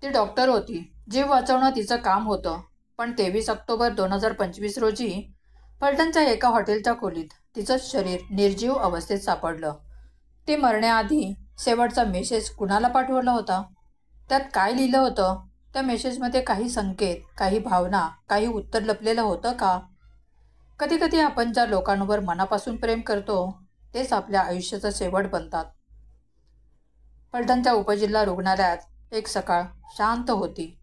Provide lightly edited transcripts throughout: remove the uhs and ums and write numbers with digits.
ती डॉक्टर होती. जीव वाचवणं तिचं काम होतं. पण 23 ऑक्टोबर 2025 रोजी फलटणच्या एका हॉटेलच्या खोलीत तिचं शरीर निर्जीव अवस्थेत सापडलं. ती मरण्याआधी शेवटचा मेसेज कुणाला पाठवला होता? त्यात काय लिहिलं होतं? त्या मेसेजमध्ये काही संकेत, काही भावना, काही उत्तर लपलेलं होतं का? कधी कधी आपण ज्या लोकांवर मनापासून प्रेम करतो तेच आपल्या आयुष्याचा शेवट बनतात. फलटणच्या उपजिल्हा रुग्णालयात एक सकाळ शांत होती.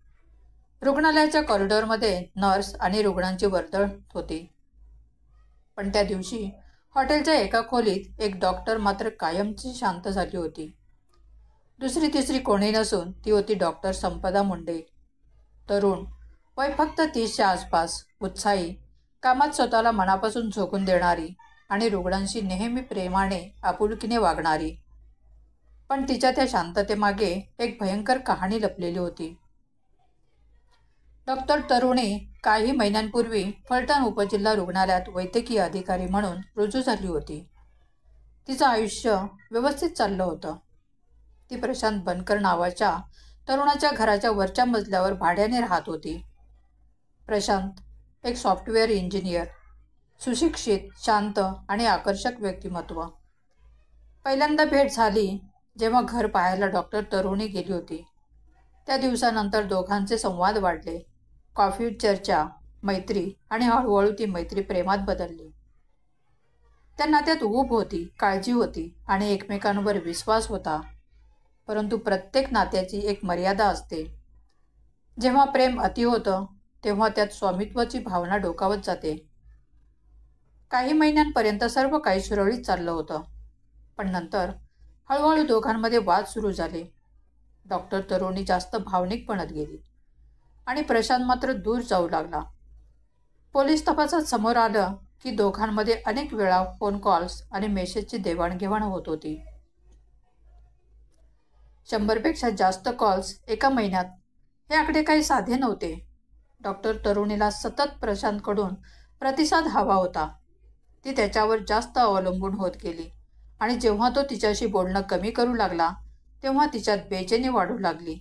रुग्णालयाच्या कॉरिडॉरमध्ये नर्स आणि रुग्णांची वर्दळ होती. पण त्या दिवशी हॉटेलच्या एका खोलीत एक डॉक्टर मात्र कायमची शांत झाली होती. दुसरी तिसरी कोणी नसून ती होती डॉक्टर संपदा मुंडे. तरुण, वय फक्त 30च्या आसपास, उत्साही, कामात स्वतःला मनापासून झोकून देणारी आणि रुग्णांशी नेहमी प्रेमाने आपुलकीने वागणारी. पण तिच्या त्या शांततेमागे एक भयंकर कहाणी लपलेली होती. डॉक्टर तरुणी काही महिन्यांपूर्वी फलटण उपजिल्हा रुग्णालयात वैद्यकीय अधिकारी म्हणून रुजू झाली होती. तिचं आयुष्य व्यवस्थित चाललं होतं. ती प्रशांत बनकर नावाच्या तरुणाच्या घराच्या वरच्या मजल्यावर भाड्याने राहत होती. प्रशांत एक सॉफ्टवेअर इंजिनियर, सुशिक्षित, शांत आणि आकर्षक व्यक्तिमत्व. पहिल्यांदा भेट झाली जेव्हा घर पाहायला डॉक्टर तरुणी गेली होती. त्या दिवसानंतर दोघांचे संवाद वाढले. कॉफी, चर्चा, मैत्री आणि हळूहळू ती मैत्री प्रेमात बदलली. त्या नात्यात ऊब होती, काळजी होती आणि एकमेकांवर विश्वास होता. परंतु प्रत्येक नात्याची एक मर्यादा असते. जेव्हा प्रेम अति होतं तेव्हा त्यात स्वामित्वाची भावना डोकावत जाते. काही महिन्यांपर्यंत सर्व काही सुरळीत चाललं होतं. पण नंतर हळूहळू दोघांमध्ये वाद सुरू झाले. डॉक्टर तरुणी जास्त भावनिक बनत गेली आणि प्रशांत मात्र दूर जाऊ लागला. पोलीस तपासात समोर आलं की दोघांमध्ये अनेक वेळा फोन कॉल्स आणि मेसेजची देवाणघेवाण होत होती. 100पेक्षा जास्त कॉल्स एका महिन्यात. हे आकडे काही साधे नव्हते. डॉक्टर तरुणीला सतत प्रशांतकडून प्रतिसाद हवा होता. ती त्याच्यावर जास्त अवलंबून होत गेली आणि जेव्हा तो तिच्याशी बोलणं कमी करू लागला तेव्हा तिच्यात बेचैनी वाढू लागली.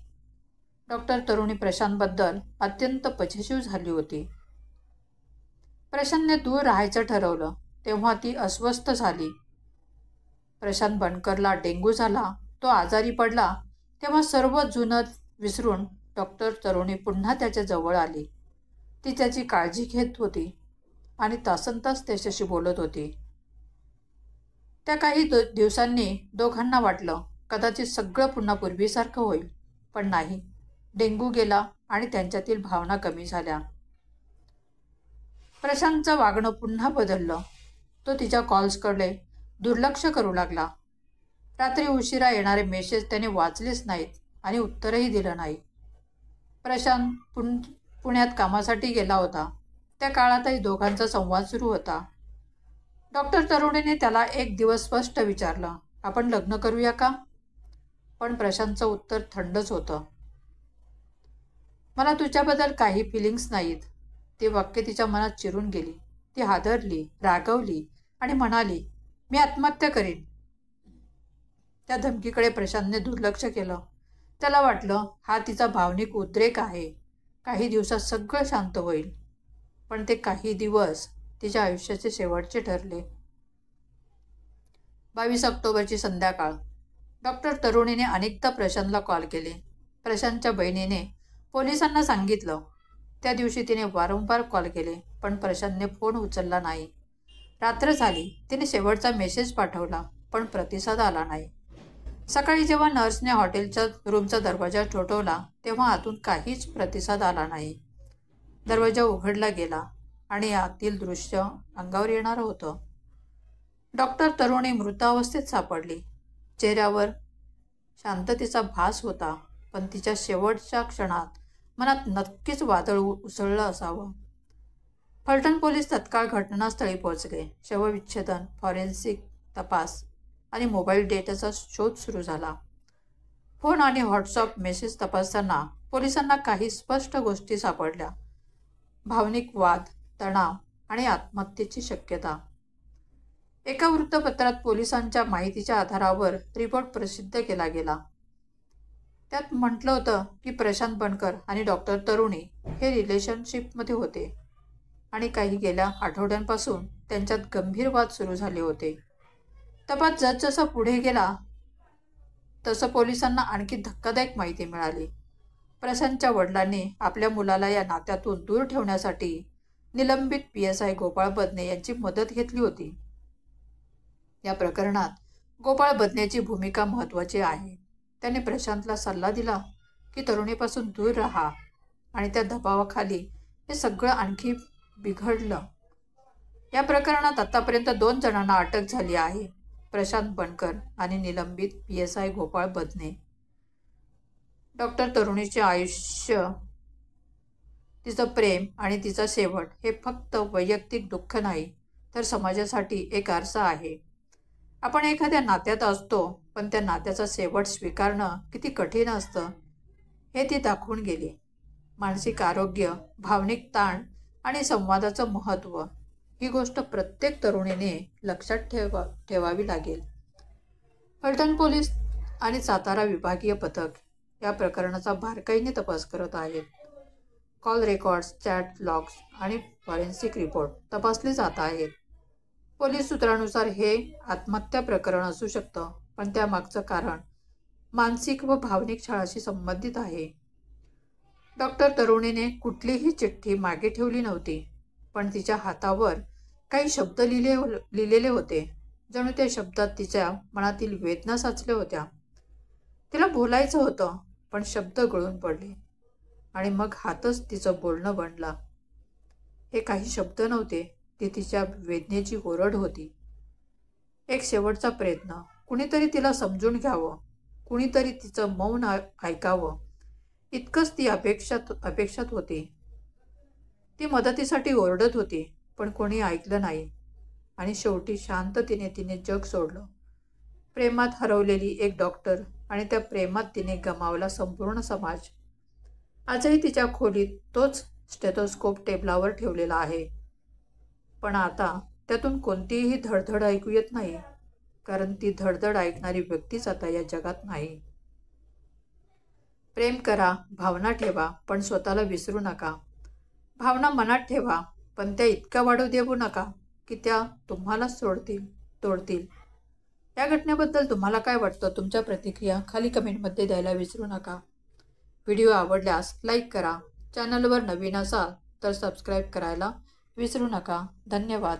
डॉक्टर तरुणी प्रशांतबद्दल अत्यंत पजेसिव्ह झाली होती. प्रशांतने दूर राहायचं ठरवलं तेव्हा ती अस्वस्थ झाली. प्रशांत बनकरला डेंग्यू झाला, तो आजारी पडला तेव्हा सर्व जुनं विसरून डॉक्टर तरुणी पुन्हा त्याच्या जवळ आली. ती त्याची काळजी घेत होती आणि तासनतास त्याच्याशी बोलत होती. त्या काही दिवसांनी दोघांना वाटलं कदाचित सगळं पुन्हा पूर्वीसारखं होईल. पण नाही. डेंग्यू गेला आणि त्यांच्यातील भावना कमी झाल्या. प्रशांतचं वागणं पुन्हा बदललं. तो तिच्या कॉल्सकडे दुर्लक्ष करू लागला. रात्री उशिरा येणारे मेसेज त्याने वाचलेच नाहीत आणि उत्तरही दिलं नाही. प्रशांत पुण्यात कामासाठी गेला होता. त्या काळातही दोघांचा संवाद सुरू होता. डॉक्टर तरुणीने त्याला एक दिवस स्पष्ट विचारलं, आपण लग्न करूया का? पण प्रशांतचं उत्तर थंडच होतं. मला तुझ्याबद्दल काही फिलिंग्स नाहीत. ती वाक्य तिच्या मनात चिरून गेली. ती हादरली, रागवली आणि म्हणाली, मी आत्महत्या करीन. त्या धमकीकडे प्रशांतने दुर्लक्ष केलं. त्याला वाटलं हा तिचा भावनिक उद्रेक आहे. काही दिवसात सगळं शांत होईल. पण ते काही दिवस तिच्या आयुष्याचे शेवटचे ठरले. 22 ऑक्टोबरची संध्याकाळ. डॉक्टर तरुणीने अनेकदा प्रशांतला कॉल केले. प्रशांतच्या बहिणीने पोलिसांना सांगितलं. त्या दिवशी तिने वारंवार कॉल केले पण प्रशांतने फोन उचलला नाही. रात्र झाली. तिने शेवटचा मेसेज पाठवला पण प्रतिसाद आला नाही. सकाळी जेव्हा नर्सने हॉटेलच्या रूमचा दरवाजा ठोठवला तेव्हा आतून काहीच प्रतिसाद आला नाही. दरवाजा उघडला गेला आणि आतील दृश्य अंगावर येणारं होतं. डॉक्टर तरुणी मृतावस्थेत सापडली. चेहऱ्यावर शांततेचा भास होता पण तिच्या शेवटच्या क्षणात मनात नक्कीच वादळ उसळलं असावं. फलटण पोलीस तत्काळ घटनास्थळी पोहोचले. शवविच्छेदन, फॉरेन्सिक तपास आणि मोबाईल डेटाचा शोध सुरू झाला. फोन आणि व्हॉट्सअप मेसेज तपासताना पोलिसांना काही स्पष्ट गोष्टी सापडल्या. भावनिक वाद, तणाव आणि आत्महत्येची शक्यता. एका वृत्तपत्रात पोलिसांच्या माहितीच्या आधारावर रिपोर्ट प्रसिद्ध केला गेला. त्यात म्हटलं होतं की प्रशांत बनकर आणि डॉक्टर तरुणी हे रिलेशनशिपमध्ये होते आणि काही गेल्या आठवड्यांपासून त्यांच्यात गंभीर वाद सुरू झाले होते. तपास जसजसा पुढे गेला तसं पोलिसांना आणखी धक्कादायक माहिती मिळाली. प्रशांतच्या वडिलांनी आपल्या मुलाला या नात्यातून दूर ठेवण्यासाठी निलंबित PSI गोपाळ बदने यांची मदत घेतली होती. या प्रकरणात गोपाळ बदनेची भूमिका महत्त्वाची आहे. त्याने प्रशांतला सल्ला दिला की तरुणीपासून दूर राहा आणि त्या दबावाखाली हे सगळं आणखी बिघडलं. या प्रकरणात आतापर्यंत 2 जणांना अटक झाली आहे, प्रशांत बनकर आणि निलंबित PSI गोपाळ बदने. डॉक्टर तरुणीचे आयुष्य, तिचं प्रेम आणि तिचा शेवट हे फक्त वैयक्तिक दुःख नाही तर समाजासाठी एक आरसा आहे. आपण एखाद्या नात्यात असतो पण त्या नात्याचा शेवट स्वीकारणं किती कठीण असतं हे ती दाखवून गेली. मानसिक आरोग्य, भावनिक ताण आणि संवादाचं महत्त्व ही गोष्ट प्रत्येक तरुणीने लक्षात ठेवावी लागेल. फलटण पोलीस आणि सातारा विभागीय पथक या प्रकरणाचा बारकाईने तपास करत आहेत. कॉल रेकॉर्ड्स, चॅट लॉग्स आणि फॉरेन्सिक रिपोर्ट तपासले जात आहेत. पोलीस सूत्रानुसार हे आत्महत्या प्रकरण असू शकतं, पण त्यामागचं कारण मानसिक व भावनिक छळाशी संबंधित आहे. डॉक्टर तरुणीने कुठलीही चिठ्ठी मागे ठेवली नव्हती, पण तिच्या हातावर काही शब्द लिहिलेले होते. जणू त्या शब्दात तिच्या मनातील वेदना साचल्या होत्या. तिला बोलायचं होतं, पण शब्द गळून पडले आणि मग हातच तिचं बोलणं बनला. हे काही शब्द नव्हते, ती तिच्या वेदनेची ओरड होती. एक शेवटचा प्रयत्न, कुणीतरी तिला समजून घ्यावं, कुणीतरी तिचं मौन ऐकावं, इतकंच ती अपेक्षात होती. ती मदतीसाठी ओरडत होती, पण कोणी ऐकलं नाही आणि शेवटी शांततेने तिने जग सोडलं. प्रेमात हरवलेली एक डॉक्टर आणि त्या प्रेमात तिने गमावला संपूर्ण समाज. आजही तिच्या खोलीत तोच स्टेथोस्कोप टेबलावर ठेवलेला आहे, पण आता त्यातून कोणतीही धडधड ऐकू येत नाही, कारण ती धडधड ऐकणारी व्यक्तीच आता या जगात नाही. प्रेम करा, भावना ठेवा, पण स्वतःला विसरू नका. भावना मनात ठेवा, पण त्या इतक्या वाढू देऊ नका की त्या तुम्हालाच तोडतील. या घटनेबद्दल तुम्हाला काय वाटतं? तुमच्या प्रतिक्रिया खाली कमेंटमध्ये द्यायला विसरू नका. व्हिडिओ आवडल्यास लाईक करा. चॅनलवर नवीन असाल तर सबस्क्राईब करायला विसरू नका. धन्यवाद.